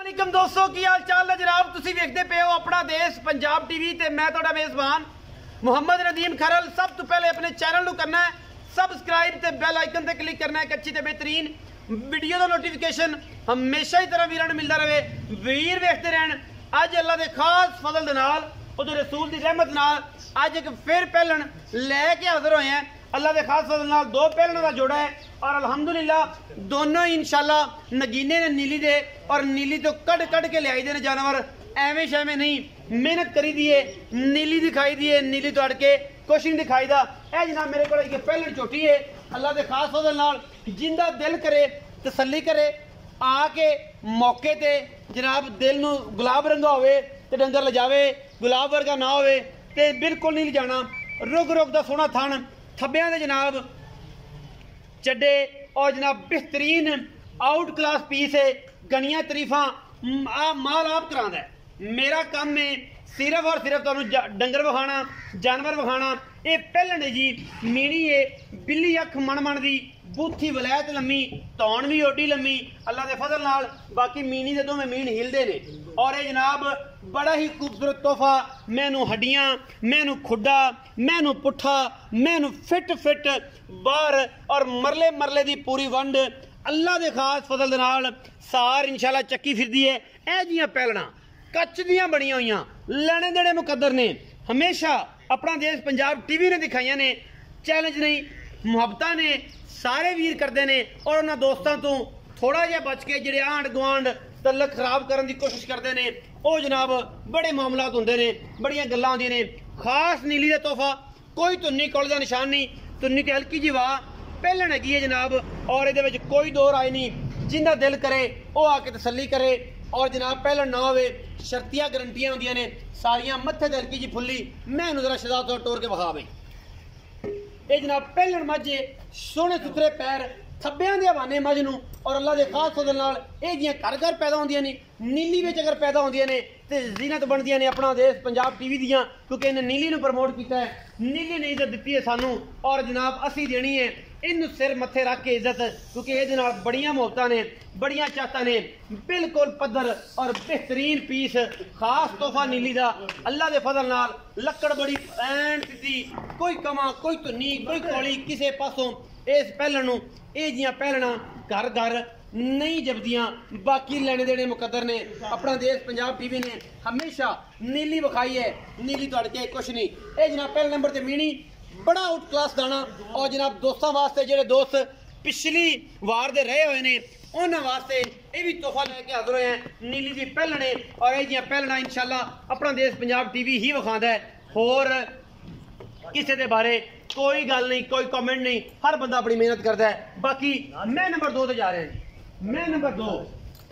वालेकुम दोस्तों की हाल चाल है जनाब। तुसी वेखदे पे हो अपना देश पंजाब टीवी ते मैं तुहाडा मेज़बान मुहम्मद नदीम खरल। सब तो पहले अपने चैनल को करना है सबसक्राइब ते बेल आइकन ते क्लिक करना है। अच्छी ते बेहतरीन वीडियो का नोटिफिकेशन हमेशा ही तरह वीरां नूं मिलता रहे। वीर वेखते रहन। अज अल्लाह के खास फजल दे नाल उहदे रसूल की रहमत नाल अज एक फिर पहलन लैके हाजिर होए हैं। अल्लाह के खास फजल नाल दो पहलना का जोड़ा है और अल्हम्दुलिल्लाह दोनों ही इंशाल्लाह नगीने ने नीली दे और नीली तो कड़ कड़ के लियाई दे जानवर। एवें शैवें नहीं मेहनत करी दी है, नीली दिखाई दी है, नीली तो अड़के कुछ नहीं दिखाई दा। ए जनाब मेरे को एक पहलन झोटी है अल्लाह के खास फजल नाल जिंदा दिल करे तसल्ली करे आके मौके ते जनाब दिल नूं गुलाब रंगा होवे ते डंगर लजावे गुलाब वर्गा ना होवे ते बिल्कुल नहीं जाना। रुग रुग दा सोहना थन थब्बियां दे जनाब चड्डे और जनाब बेहतरीन आउट क्लास पीस है। गनियां तरीफा माल आप करांदा है। मेरा काम है सिर्फ और सिर्फ तुहानूं डंगर विखाना जानवर विखाना। ये पहलन है जी मीणी है बिल्ली अख मन मन दी बूथी वलैत लम्मी तौण भी ओडी लम्मी अल्लाह के फजल नाल। बाकी मीनी दे दोवें मीन हिलदे ने और ये जनाब बड़ा ही खूबसूरत तोहफा। मैनू हड्डियां मैनू खुड्डा मैनू पुट्ठा मैनू फिट फिट बार और मरले मरले दी पूरी वंड अल्लाह के खास फजल दे नाल सार इंशाल्लाह चक्की फिरदी है। ए जियां पहलना कच्च दियां बनियां होइयां लेने देने मुकद्दर ने हमेशा अपना देश पंजाब टीवी ने दिखाइयां ने। चैलेंज नहीं मुहब्बतां ने सारे वीर करते हैं और उन्होंने दोस्तों तो थोड़ा जिहा बच के जिहड़े आंढ गुआंढ तलक खराब करने की कोशिश करते हैं वो जनाब बड़े मामलात होंदे ने बड़ियां गल्लां होंदियां ने। खास नीली का तोहफा कोई तुन्नी कोल का निशान नहीं तुन्नी ते हल्की जी वाह पहलन हैगी है जनाब और ये कोई दो राय नहीं। जिंदा दिल करे वो आके तसल्ली करे और जनाब पहलन ना होवे शर्तियां गारंटियां होंदियां ने सारियां मत्थे ते हल्की जी फुल्ली। मैं जरा शदात टोर के विखा बई ये जनाब पहलन मझे सोहने सुथरे पैर थब्बियां दे हवाने मझ नूं और अल्लाह के खास फजल नाल ये जियां घर घर पैदा होंदियां ने नीली विच अगर पैदा होंदियां ने ते जीनत बनदियां ने अपना देश पंजाब टीवी दियां क्योंकि इन्हें नीली नूं प्रमोट किया है। नीली ने इज्जत दी है सानू और जनाब असी देनी है इन सिर मत्थे रख के इज्जत क्योंकि ये बड़ियां मुहब्बतां ने बड़ियां चाहतां ने बिल्कुल पद्धर और बेहतरीन पीस खास तोहफा नीली दा अल्लाह के फजल नाल। लक्कड़ बड़ी ऐन सीधी कोई कमा कोई धुन्नी कोई कौली किसी पासों इस पहलन नूं ये जियां पहलना घर घर नहीं जपदियां। बाकी लेने देने मुकद्दर ने अपना देश पंजाब टीवी ने हमेशा नीली विखाई है नीली तो अड़के कुछ नहीं। ये जनाब पहले नंबर ते मीणी बड़ा आउट क्लास दाना और जनाब दोस्तों वास्ते जेडे दोस्त पिछली वार दे रहे हुए ने उन्होंने वास्ते ये भी तोहफा लेके हाजिर हुए हैं नीली दी पहलने और ये पहलना इंशाल्लाह अपना देश पंजाब टीवी ही विखांदा है। होर किसी के बारे कोई गल नहीं कोई कमेंट नहीं हर बंदा अपनी मेहनत करता है। बाकी मैं नंबर 2 ते जा रहा जी। मैं नंबर 2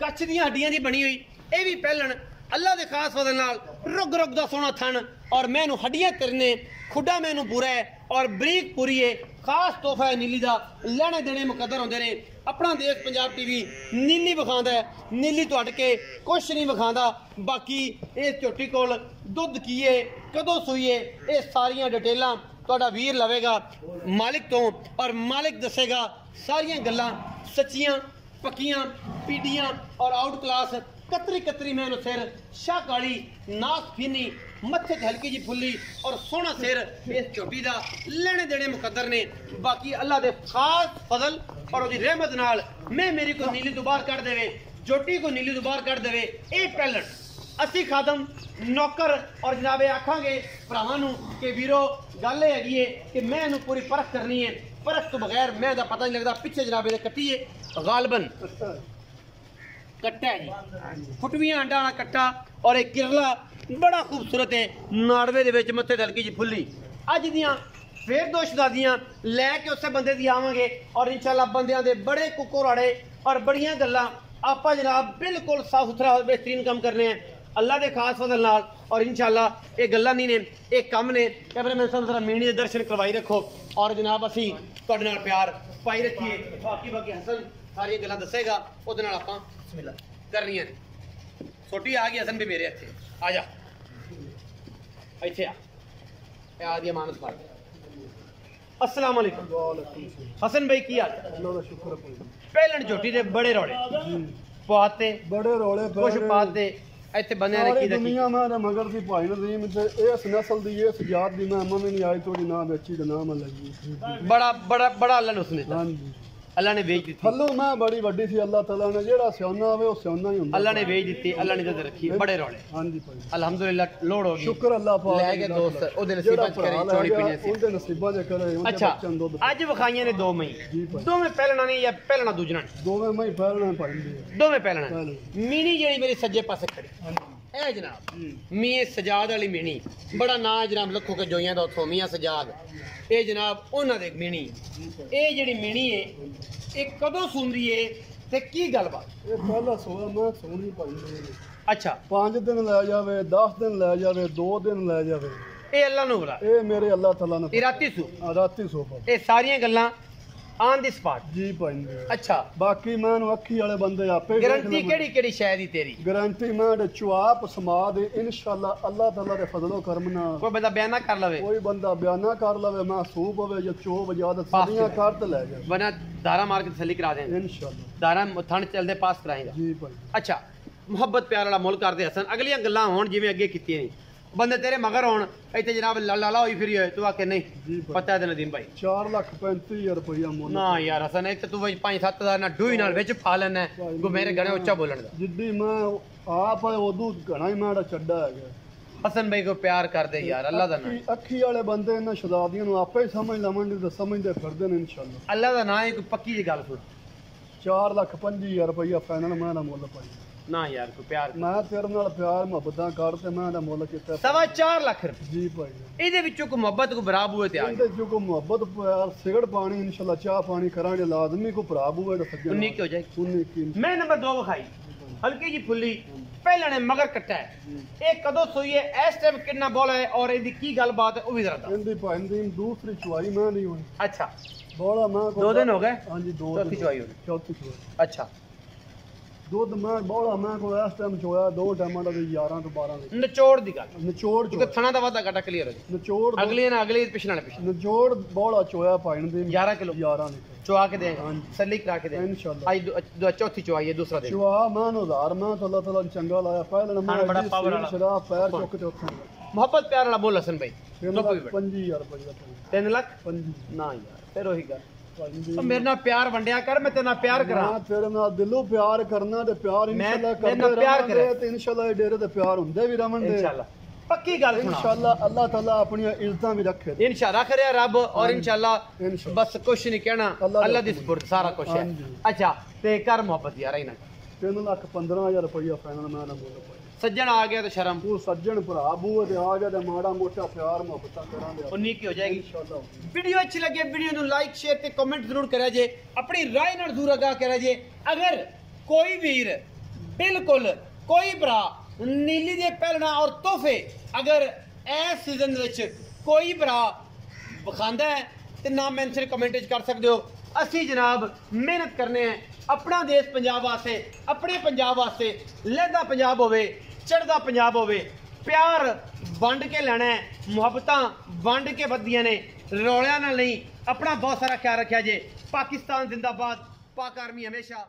कच्छ दियां हड्डियां दी बनी हुई ये भी पहलन अल्लाह के खास फजल नाल रुग रुग दा सोहना थन और मैनू हड्डियां करने खुड्डा मैनू पूरा है और बरीक पूरी है। खास तोहफा है नीली दा लेने देने मुकद्दर होंदे ने। अपना देश पंजाब टीवी नीली विखांदा है नीली तो अटके कुछ नहीं विखांदा। बाकी इस झोटी कोल दुध की है कदों सूई है ये सारियां डिटेलां तुहाडा वीर लवेगा मालिक तो और मालिक दसेगा सारियां गल्लां सच्चियां पक्कियां पीडियां और आउट क्लास कतरी कतरी मैनू सिर शाह काली नाक फीनी मत्थे ते हल्की जी फुल्ली और सोहना सिर इस झोटी दा लेने देने मुकद्दर ने। बाकी अल्लाह दे खास फजल और उहदी रहमत नाल मैं मेरी को नीली तो बाहर कढ़ देवे झोटी को नीली तो बाहर कढ़ देवे ये पहलन असी खादम नौकर और जनाब आखांगे भरावां नूं कि वीरो गल ये हैगी है कि मैं इहनूं पूरी परख करनी है। परख तो बगैर मैं दा पता नहीं लगता। पिछे जनाब इहदे कट्टी है गालबन कट्टा है जी फुटवियां अंडा वाला कट्टा और एक किरला बड़ा खूबसूरत है नाड़वे दे विच मत्थे ते हल्की जी फुल्ली। अज दियां फिर दो शदादियां लैके उस बंदे दी आवांगे और इंशाल्लाह बंदियां दे बड़े कुकोराड़े और बड़ियां गल्लां आपां जनाब बिल्कुल साफ सुथरा और बेहतरीन काम करने हैं अल्लाह के खास फजल नाल और इंशाल्लाह ये गल्लां नहीं ने एक कम ने। कैमरे मैन साहब जरा मीणी दे दर्शन करवाई रखो और जनाब असी तुहाडे नाल प्यार पाई रखिए। बाकी बाकी हसन सारी गल्लां दसेगा उहदे नाल आपां बिस्मिल्लाह करनियां ने। छोटी आ गई हसन भी मेरे इत्थे आ जा इत्थे आ दिया मानस पार। अस्सलाम वालेकुम हसन भाई की हाल? पहलन झोटी दे बड़े रौड़े पाते बड़े रौले पै कुछ पाते ਇੱਥੇ ਬੰਦਿਆਂ ਨੇ ਕੀ ਰੱਖੀ ਦੁਨੀਆ ਮੈਂ ਮਗਰ ਦੀ ਭਾਈ ਨਦੀਮ ਤੇ ਇਸ ਨਸਲ ਦੀ ਇਸ ਜਾਤ ਦੀ ਮੈਂ ਮੰਮੀ ਨਹੀਂ ਆਈ ਥੋੜੀ ਨਾ ਵੇਚੀ ਤੇ ਨਾ ਮੈਂ ਲੱਗੀ ਬੜਾ ਬੜਾ ਬੜਾ ਅੱਲਾ ਨੇ ਉਸਨੇ ਹਾਂਜੀ ਅੱਲਾ ਨੇ ਵੇਚ ਦਿੱਤੀ ਥੱਲੋਂ ਮੈਂ ਬੜੀ ਵੱਡੀ ਸੀ ਅੱਲਾਹ ਤਾਲਾ ਨੇ ਜਿਹੜਾ ਸਿਆਣਾ ਹੋਵੇ ਉਹ ਸਿਆਣਾ ਹੀ ਹੁੰਦਾ ਅੱਲਾ ਨੇ ਵੇਚ ਦਿੱਤੀ ਅੱਲਾ ਨੇ ਜਦ ਰੱਖੀ ਬੜੇ ਰੌਲੇ ਹਾਂਜੀ ਭਾਈ ਅਲਹਮਦੁਲਿਲਾ ਲੋੜ ਹੋ ਗਈ ਸ਼ੁਕਰ ਅੱਲਾਹ ਪਾਕ ਲੈ ਕੇ ਦੋਸਤ ਉਹਦੇ ਨਸੀਬਾਂ ਚ ਕਰੇ ਚੋਣੀ ਪੀਣੇ ਸੀ ਉਹਦੇ ਨਸੀਬਾਂ ਚ ਕਰੇ ਉਹਦੇ ਅੱਛਾ ਬੱਚਨ ਦੁੱਧ ਅੱਜ ਵਿਖਾਈਆਂ ਨੇ ਦੋ ਮਈ ਜੀ ਭਾਈ ਦੋਵੇਂ ਪਹਿਲਣਾ ਨਹੀਂ ਜਾਂ ਪਹਿਲਣਾ ਦੂਜਣਾ ਦੋਵੇਂ ਮੈਂ ਫੈਲਣਾ ਪਾਈਂਦੇ ਦੋਵੇਂ ਪਹਿਲਣਾ ਮੀਨੀ ਜਿਹੜੀ ਮੇਰੇ ਸੱਜੇ ਪਾਸੇ ਖੜੀ ਇਹ ਜਨਾਬ ਮੀਆਂ ਸਜਾਦ ਵਾਲੀ ਮੀਣੀ ਬੜਾ ਨਾਂ ਹੈ ਜਨਾਬ ਲੱਖੋ ਕੇ ਜੋਈਆਂ ਦਾ ਉਥੋਂ ਮੀਆਂ ਸਜਾਦ ਇਹ ਜਨਾਬ ਉਹਨਾਂ ਦੇ ਮੀਣੀ ਇਹ ਜਿਹੜੀ ਮੀਣੀ ਹੈ ਇਹ ਕਦੋਂ ਸੁਣਦੀ ਏ ਤੇ ਕੀ ਗੱਲਬਾਤ ਇਹ ਪਹਿਲਾ ਸੋਇਆ ਮੈਂ ਸੋਹਣੀ ਪਾਈਂਦੇ ਅੱਛਾ 5 ਦਿਨ ਲੈ ਜਾਵੇ 10 ਦਿਨ ਲੈ ਜਾਵੇ 2 ਦਿਨ ਲੈ ਜਾਵੇ ਇਹ ਅੱਲਾ ਨੂੰ ਬੁਲਾ ਇਹ ਮੇਰੇ ਅੱਲਾਹ ਤਾਲਾ ਨੇ ਇਹ ਰਾਤੀ ਸੂ ਰਾਤੀ ਸੋਪਾ ਇਹ ਸਾਰੀਆਂ ਗੱਲਾਂ ਆਨ ਦੀ ਸਪਾਟ ਜੀ ਪਾਈਂਦੇ ਅੱਛਾ ਬਾਕੀ ਮੈਂ ਨੂੰ ਅੱਖੀ ਵਾਲੇ ਬੰਦੇ ਆਪੇ ਗਾਰੰਟੀ ਕਿਹੜੀ ਕਿਹੜੀ ਸ਼ੈ ਦੀ ਤੇਰੀ ਗਾਰੰਟੀ ਮੈਂ ਦੇ ਚੁਆਪ ਸਮਾ ਦੇ ਇਨਸ਼ਾਅੱਲਾ ਅੱਲਾਹ ਤਾਲਾ ਦੇ ਫਜ਼ਲੋ ਕਰਮ ਨਾਲ ਕੋਈ ਬੰਦਾ ਬਿਆਨ ਨਾ ਕਰ ਲਵੇ ਕੋਈ ਬੰਦਾ ਬਿਆਨਾ ਕਰ ਲਵੇ ਮੈਂ ਸੂਪ ਹੋਵੇ ਜਾਂ ਚੋ ਵਜਾਦਤ ਸਾਰੀਆਂ ਕਰ ਤੇ ਲੈ ਜਾ ਬਣਾ ਦਾਰਾ ਮਾਰ ਕੇ ਤਸੱਲੀ ਕਰਾ ਦੇਂਗੇ ਇਨਸ਼ਾਅੱਲਾ ਦਾਰਾ ਥਣ ਚੱਲਦੇ ਪਾਸ ਕਰਾਏਗਾ ਜੀ ਭਾਈ ਅੱਛਾ ਮੁਹੱਬਤ ਪਿਆਰ ਵਾਲਾ ਮੁੱਲ ਕਰਦੇ ਹਸਨ ਅਗਲੀਆਂ ਗੱਲਾਂ ਹੋਣ ਜਿਵੇਂ ਅੱਗੇ ਕੀਤੀਆਂ ਨਹੀਂ ਬੰਦੇ ਤੇਰੇ ਮਗਰ ਹੋਣ ਇੱਥੇ ਜਨਾਬ ਲਾਲਾ ਹੋਈ ਫਿਰੀ ਹੋਏ ਤੂੰ ਆਕੇ ਨਹੀਂ ਪਤਾ ਹੈ ਨਦੀਮ ਭਾਈ 4,35,000 ਰੁਪਇਆ ਮੁੱਲ ਨਾ ਯਾਰ ਹਸਨ ਇੱਕ ਤੂੰ 5-7 ਹਜ਼ਾਰ ਨਾਲ ਡੂਈ ਨਾਲ ਵਿੱਚ ਫਾ ਲੈਣਾ ਕੋ ਮੇਰੇ ਗਣੇ ਉੱਚਾ ਬੋਲਣ ਦਾ ਜਿੱਦੀ ਮੈਂ ਆਪ ਉਦੋਂ ਘਣਾ ਹੀ ਮੈਂ ਚੱਡਾ ਹੈਗਾ ਹਸਨ ਭਾਈ ਕੋ ਪਿਆਰ ਕਰਦੇ ਯਾਰ ਅੱਲਾ ਦਾ ਨਾਮ ਅੱਖੀ ਵਾਲੇ ਬੰਦੇ ਇਹਨਾਂ ਸ਼ਦਾਦੀਆਂ ਨੂੰ ਆਪੇ ਹੀ ਸਮਝ ਲਵਣ ਤੇ ਸਮਝਦੇ ਫਿਰਦੇ ਨੇ ਇਨਸ਼ਾਅੱਲਾ ਅੱਲਾ ਦਾ ਨਾਮ ਹੈ ਕੋਈ ਪੱਕੀ ਜੀ ਗੱਲ ਸੁਣ 4,25,000 ਰੁਪਇਆ ਫਾਈਨਲ ਮੈਂ ਦਾ ਮੁੱਲ ਪਾਈ ਨਾ ਯਾਰ ਕੋਈ ਪਿਆਰ ਮੈਂ ਤੇਰੇ ਨਾਲ ਪਿਆਰ ਮੁਹੱਬਤਾਂ ਕਰਤੇ ਮੈਂ ਦਾ ਮੁੱਲ ਕੀਤਾ 4.25 ਲੱਖ ਰੁਪਏ ਜੀ ਭਾਈ ਇਹਦੇ ਵਿੱਚੋਂ ਕੋਈ ਮੁਹੱਬਤ ਕੋ ਬਰਾਬ ਹੋਏ ਤੇ ਆ ਇਹਦੇ ਜੋ ਕੋ ਮੁਹੱਬਤ ਪਿਆਰ ਸਿਗੜ ਪਾਣੀ ਇਨਸ਼ਾਅੱਲਾ ਚਾਹ ਪਾਣੀ ਕਰਾਂਗੇ ਲਾਜ਼ਮੀ ਕੋ ਭਰਾ ਬੂਏ ਦਾ ਸੱਜਣ 19 ਹੋ ਜਾਏ 19 ਮੈਂ ਨੰਬਰ 2 ਵਿਖਾਈ ਹਲਕੀ ਜੀ ਫੁੱਲੀ ਪਹਿਲਾਂ ਨੇ ਮਗਰ ਕੱਟਾ ਹੈ ਇਹ ਕਦੋਂ ਸੋਈ ਹੈ ਇਸ ਟਾਈਮ ਕਿੰਨਾ ਬੋਲ ਹੈ ਔਰ ਇਹਦੀ ਕੀ ਗੱਲਬਾਤ ਹੈ ਉਹ ਵੀ ਜ਼ਰਾ ਦੱਸ ਇਹਦੀ ਭਾਈ ਦੀ ਦੂਸਰੀ ਚੁਆਈ ਮੈਂ ਨਹੀਂ ਹੋਈ ਅੱਛਾ ਬੋਲਾ ਮੈਂ 2 ਦਿਨ ਹੋ ਗਏ ਹਾਂਜੀ 2 ਚੌਥੀ ਚੁਆਈ ਹੋਣੀ ਚੌਥੀ ਚੁਆਈ ਅੱਛਾ ਦੁੱਧ ਮੈਂ ਬੋਲਾ ਮੈਂ ਕੋਲ ਇਸ ਟਾਈਮ ਚੋਇਆ 2 ਟਾਈਮਾਂ ਦਾ 11 ਤੋਂ 12 ਦੇ ਨਿਚੋੜ ਦੀ ਗੱਲ ਨਿਚੋੜ ਕਿਉਂਕਿ ਥਣਾ ਦਾ ਵਾਧਾ ਘਾਟਾ ਕਲੀਅਰ ਹੋ ਜਾਏ ਨਿਚੋੜ ਅਗਲੀ ਨਾ ਅਗਲੀ ਪਿਛਲੇ ਪਿਛਲੇ ਨਿਚੋੜ ਬੋਲਾ ਚੋਇਆ ਪਾਈਨ ਦੇ 11 ਕਿਲੋ 11 ਲੀਟਰ ਚੁਆ ਕੇ ਦੇ ਹਾਂਜੀ। ਸੱਲੀ ਕਰਾ ਕੇ ਦੇ ਇਨਸ਼ਾਅੱਲਾ ਅੱਜ ਚੌਥੀ ਚੁਆਈ ਹੈ ਦੂਸਰਾ ਦਿਨ ਚੁਆ ਮੈਂ ਨੂੰ ਹਜ਼ਾਰ ਮੈਂ ਤਾਂ ਅੱਲਾਹ ਤਾਲਾ ਨੇ ਚੰਗਾ ਲਾਇਆ ਪਹਿਲਾਂ ਮੈਂ ਬੜਾ power ਵਾਲਾ। ਸ਼ਰਾਬ ਪੈਰ ਚੁੱਕ ਤੇ ਉੱਥੇ ਮੁਹੱਬਤ ਪਿਆਰ ਵਾਲਾ ਬੋਲ ਹਸਨ ਭਾਈ 5000 ਰੁਪਏ ਦਾ 3 ਲੱਖ 5 ਨਾ ਯਾਰ ਫਿਰ ਉਹੀ ਗੱਲ ਉਹ ਮੇਰੇ ਨਾਲ ਪਿਆਰ ਵੰਡਿਆ ਕਰ ਮੈਂ ਤੇਰੇ ਨਾਲ ਪਿਆਰ ਕਰਾਂ ਮੈਂ ਤੇਰੇ ਨਾਲ ਦਿਲੋਂ ਪਿਆਰ ਕਰਨਾ ਤੇ ਪਿਆਰ ਇਨਸ਼ਾਅੱਲਾ ਮੇਰੇ ਨਾਲ ਕਰਦੇ ਪਿਆਰ ਰਹਾਂਗੇ ਕਰੇ। ਤੇ ਇਨਸ਼ਾਅੱਲਾ ਇਹ ਡੇਰੇ ਤੇ ਪਿਆਰ ਹੁੰਦੇ ਵੀ ਰਵਣ ਦੇ ਇਨਸ਼ਾਅੱਲਾ ਪੱਕੀ ਗੱਲ ਸੁਣਾ ਇਨਸ਼ਾਅੱਲਾ ਅੱਲਾਹ ਤਾਲਾ ਆਪਣੀਆਂ ਇੱਜ਼ਤਾਂ ਵੀ ਰੱਖੇ ਇਨਸ਼ਾਅੱਲਾ ਰੱਖ ਰਿਹਾ ਰੱਬ ਔਰ ਇਨਸ਼ਾਅੱਲਾ ਇਨਸ਼ਾਅੱਲਾ ਬਸ ਕੁਛ ਨਹੀਂ ਕਹਿਣਾ ਅੱਲਾ ਅੱਲਾ ਦੀ ਸਪੁਰਦ ਸਾਰਾ ਕੁਝ ਹੈ ਹਾਂਜੀ। ਅੱਛਾ ਤੇ ਕਰ ਮੁਹੱਬਤ ਯਾਰ ਇਹਨਾਂ 3,15,000 ਰੁਪਇਆ ਫਾਈਨਲ ਮੈਂ ਨਾ ਬੋਲ ਪਾਇਆ ਸੱਜਣ ਆ ਗਿਆ ਤੇ ਸ਼ਰਮ ਤੂੰ ਸੱਜਣ ਭਰਾ ਬੂਏ ਤੇ ਆ ਗਿਆ ਤੇ ਮਾੜਾ ਮੋਟਾ ਪਿਆਰ ਮੁਹੱਬਤਾਂ ਕਰਾਂਗੇ 19 ਕੀ ਹੋ ਜਾਏਗੀ ਇਨਸ਼ਾਅੱਲਾ ਵੀਡੀਓ ਅੱਛੀ ਲੱਗੇ ਵੀਡੀਓ ਨੂੰ ਲਾਈਕ ਸ਼ੇਅਰ ਤੇ ਕਮੈਂਟ ਜ਼ਰੂਰ ਕਰਿਆ ਜੇ ਆਪਣੀ ਰਾਏ ਨਾਲ ਜ਼ਰੂਰ ਆਗਾਹ ਕਰਿਆ ਜੇ ਅਗਰ ਕੋਈ ਵੀਰ ਬਿਲਕੁਲ ਕੋਈ ਭਰਾ ਨੀਲੀ ਦੇ ਪਹਿਲਣਾ ਔਰ ਤੋਹਫੇ ਅਗਰ ਇਸ ਸੀਜ਼ਨ ਵਿੱਚ ਕੋਈ ਭਰਾ ਵਿਖਾਉਂਦਾ ਹੈ ਤੇ ਨਾਮ ਮੈਂਸ਼ਨ ਕਮੈਂਟ ਵਿੱਚ ਕਰ ਸਕਦੇ ਹੋ ਅਸੀਂ ਜਨਾਬ ਮਿਹਨਤ ਕਰਨੇ ਹੈ ਆਪਣਾ ਦੇਸ਼ ਪੰਜਾਬ ਵਾਸਤੇ ਆਪਣੇ ਪੰਜਾਬ ਵਾਸਤੇ ਲਹਿਦਾ ਪੰਜਾਬ ਹੋਵੇ ਚੜ੍ਹਦਾ ਪੰਜਾਬ ਹੋਵੇ ਪਿਆਰ ਵੰਡ ਕੇ ਲੈਣਾ ਹੈ ਮੁਹੱਬਤਾਂ ਵੰਡ ਕੇ ਵੱਧਦੀਆਂ ਨੇ ਰੌਲਿਆਂ ਨਾਲ ਨਹੀਂ ਆਪਣਾ ਬਹੁਤ ਸਾਰਾ ਖਿਆਲ ਰੱਖਿਆ ਜੇ ਪਾਕਿਸਤਾਨ ਜ਼ਿੰਦਾਬਾਦ ਪਾਕ ਆਰਮੀ ਹਮੇਸ਼ਾ